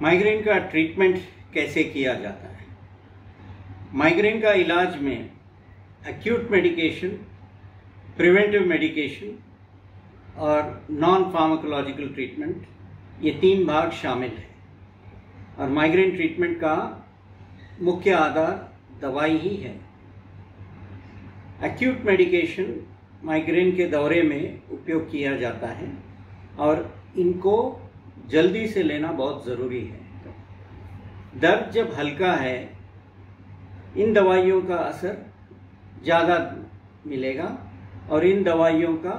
Migraine का treatment कैसे किया जाता है। माइग्रेन का इलाज में एक्यूट मेडिकेशन, प्रिवेंटिव मेडिकेशन और नॉन फार्माकोलॉजिकल ट्रीटमेंट, ये 3 भाग शामिल है। और माइग्रेन ट्रीटमेंट का मुख्य आधार दवाई ही है। एक्यूट मेडिकेशन माइग्रेन के दौरे में उपयोग किया जाता है और इनको जल्दी से लेना बहुत ज़रूरी है। दर्द जब हल्का है, इन दवाइयों का असर ज़्यादा मिलेगा और इन दवाइयों का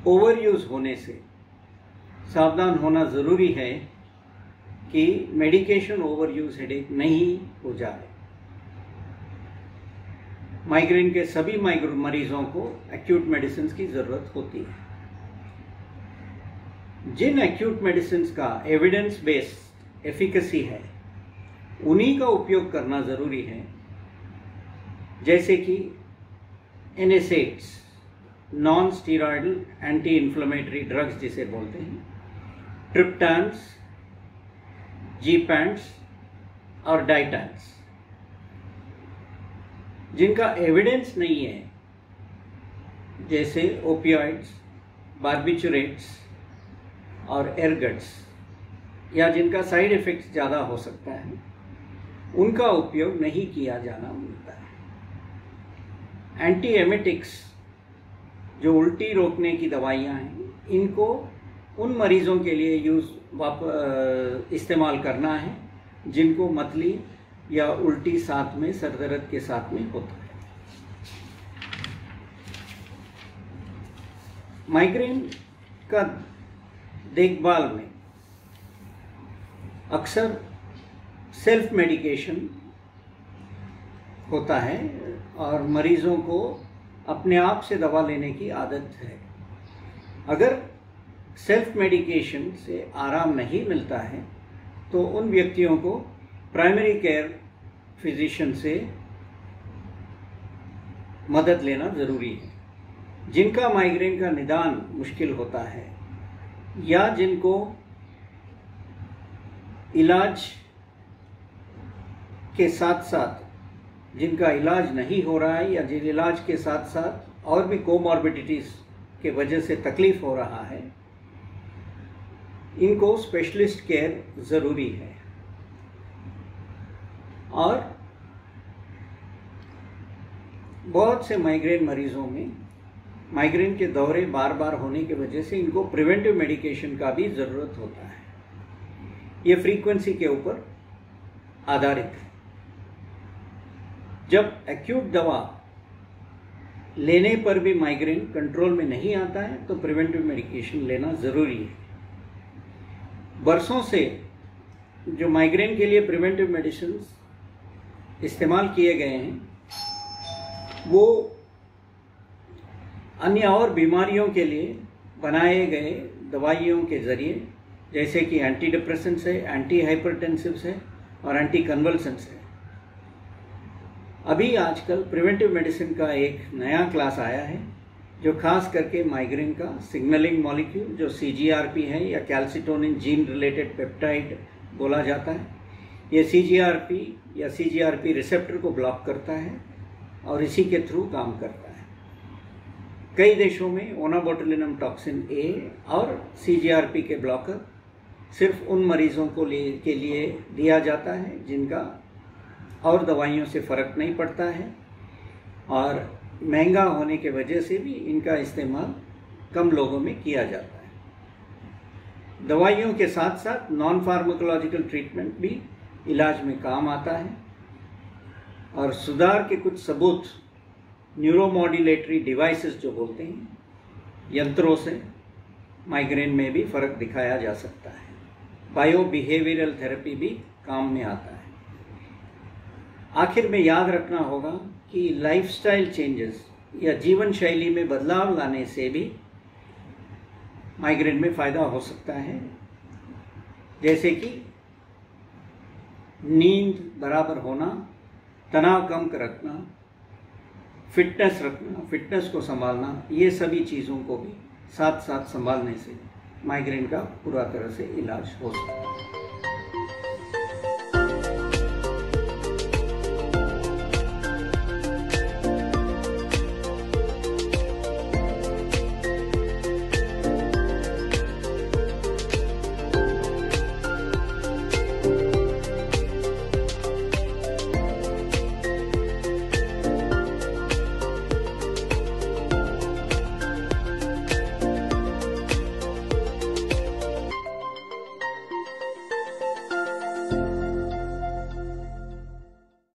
ओवर यूज़ होने से सावधान होना ज़रूरी है कि मेडिकेशन ओवर यूज़ हेडेक नहीं हो जाए। माइग्रेन के सभी मरीजों को एक्यूट मेडिसिन की ज़रूरत होती है। जिन एक्यूट मेडिसिन का एविडेंस बेस्ड एफिकेसी है, उन्हीं का उपयोग करना ज़रूरी है, जैसे कि NSAIDs, non steroidal anti inflammatory drugs जिसे बोलते हैं, ट्रिप्टान्स, जीपैंट्स और डाइटैंस। जिनका एविडेंस नहीं है, जैसे ओपियोइड्स, बार्बिचुरेट्स और एरगट्स, या जिनका साइड इफ़ेक्ट्स ज़्यादा हो सकता है, उनका उपयोग नहीं किया जाना मिलता है। एंटी एमेटिक्स, जो उल्टी रोकने की दवाइयाँ हैं, इनको उन मरीज़ों के लिए इस्तेमाल करना है जिनको मतली या उल्टी साथ में, सर दर्द के साथ में होता है। माइग्रेन का देखभाल में अक्सर सेल्फ मेडिकेशन होता है और मरीजों को अपने आप से दवा लेने की आदत है। अगर सेल्फ मेडिकेशन से आराम नहीं मिलता है तो उन व्यक्तियों को प्राइमरी केयर फिजिशियन से मदद लेना ज़रूरी है। जिनका माइग्रेन का निदान मुश्किल होता है या जिनको इलाज के साथ साथ, जिनका इलाज नहीं हो रहा है या जिन इलाज के साथ साथ और भी कोमॉर्बिडिटीज़ के वजह से तकलीफ हो रहा है, इनको स्पेशलिस्ट केयर ज़रूरी है। और बहुत से माइग्रेन मरीजों में माइग्रेन के दौरे बार बार होने की वजह से इनको प्रिवेंटिव मेडिकेशन का भी ज़रूरत होता है। ये फ्रीक्वेंसी के ऊपर आधारित है। जब एक्यूट दवा लेने पर भी माइग्रेन कंट्रोल में नहीं आता है तो प्रिवेंटिव मेडिकेशन लेना ज़रूरी है। बरसों से जो माइग्रेन के लिए प्रिवेंटिव मेडिसिन इस्तेमाल किए गए हैं, वो अन्य और बीमारियों के लिए बनाए गए दवाइयों के ज़रिए, जैसे कि एंटी डिप्रेसेंट्स है, एंटी हाइपरटेंसिव्स है और एंटी कन्वल्सेंट्स है। अभी आजकल प्रिवेंटिव मेडिसिन का एक नया क्लास आया है जो खास करके माइग्रेन का सिग्नलिंग मॉलिक्यूल, जो CGRP है या कैल्सिटोनिन जीन रिलेटेड पेप्टाइड बोला जाता है, ये CGRP या CGRP रिसेप्टर को ब्लॉक करता है और इसी के थ्रू काम करता है। कई देशों में ओनाबोटुलिनम टॉक्सिन A और CGRP के ब्लॉकर सिर्फ उन मरीजों के लिए दिया जाता है जिनका और दवाइयों से फ़र्क नहीं पड़ता है, और महंगा होने के वजह से भी इनका इस्तेमाल कम लोगों में किया जाता है। दवाइयों के साथ साथ नॉन फार्माकोलॉजिकल ट्रीटमेंट भी इलाज में काम आता है और सुधार के कुछ सबूत न्यूरोमॉड्यूलेटरी डिवाइसेस जो बोलते हैं, यंत्रों से माइग्रेन में भी फ़र्क दिखाया जा सकता है। बायो बिहेवियरल थेरेपी भी काम में आता है। आखिर में याद रखना होगा कि लाइफस्टाइल चेंजेस या जीवन शैली में बदलाव लाने से भी माइग्रेन में फ़ायदा हो सकता है, जैसे कि नींद बराबर होना, तनाव कम रखना, फिटनेस को संभालना, ये सभी चीज़ों को भी साथ साथ संभालने से माइग्रेन का पूरा तरह से इलाज हो सकता है।